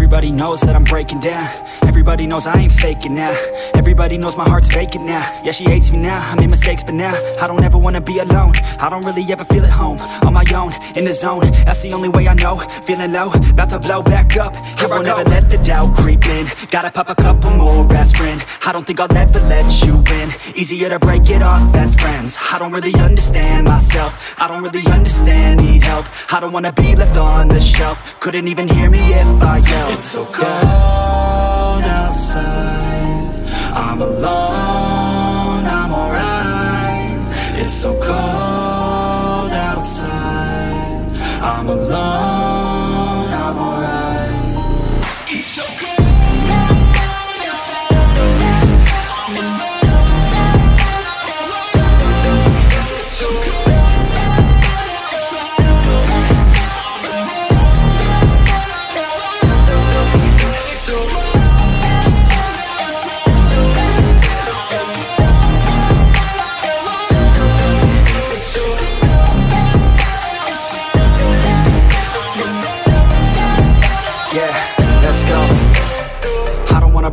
Everybody knows that I'm breaking down. Everybody knows I ain't faking now. Everybody knows my heart's vacant now. Yeah, she hates me now, I made mistakes but now I don't ever wanna be alone. I don't really ever feel at home. On my own, in the zone, that's the only way I know. Feeling low, about to blow back up. Here I won't ever let the doubt creep in. Gotta pop a couple more aspirin. I don't think I'll ever let you in. Easier to break it off best friends. I don't really understand myself. I don't really understand, need help. I don't wanna be left on the shelf. Couldn't even hear me if I yelled. It's so cold outside, I'm alone, I'm alright. It's so cold outside, I'm alone, I'm alright. It's so cold.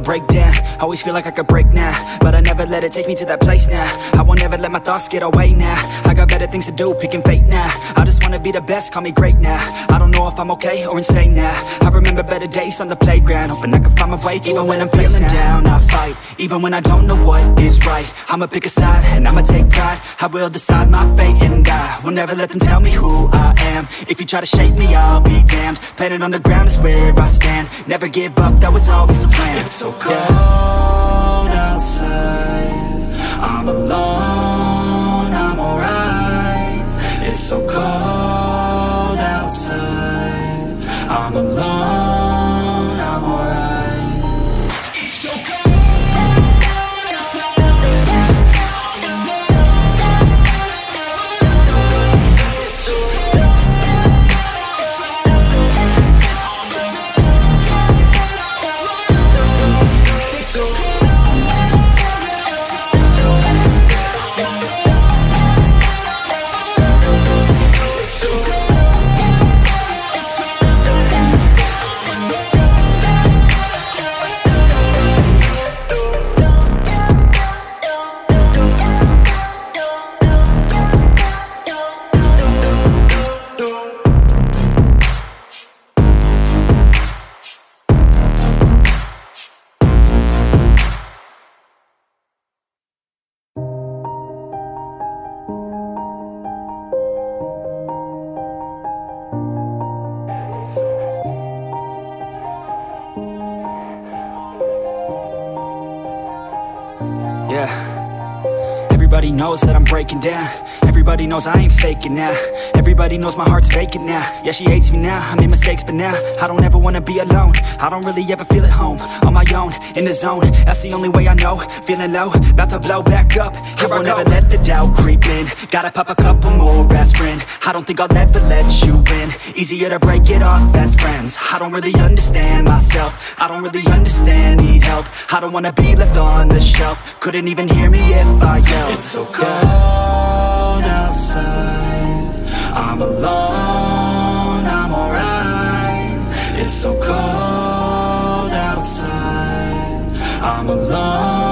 Break down, always feel like I could break now, but I never let it take me to that place now. I won't ever let my thoughts get away now. I got better things to do, picking fate now. I just wanna be the best, call me great now. I don't know if I'm okay or insane now. I remember better days on the playground, hoping I can find my way to even when I'm feeling down, I fight, even when I don't know what is right. I'ma pick a side, and I'ma take pride. I will decide my fate, and I will never let them tell me who I am. If you try to shape me, I'll be damned. Planet on the ground is where I stand. Never give up, that was always the plan. It's so cold outside, I'm alone, I'm alright. It's so cold outside, I'm alone, I'm alright. It's so cold. Everybody knows that I'm breaking down. Everybody knows I ain't faking now. Everybody knows my heart's vacant now. Yeah, she hates me now, I made mistakes but now I don't ever wanna be alone. I don't really ever feel at home. On my own, in the zone, that's the only way I know. Feeling low, about to blow back up. Here I won't ever let the doubt creep in. Gotta pop a couple more aspirin. I don't think I'll ever let you in. Easier to break it off best friends. I don't really understand myself. I don't really understand, need help. I don't wanna be left on the shelf. Couldn't even hear me if I yelled. It's so cold outside, I'm alone, I'm alright. It's so cold outside, I'm alone.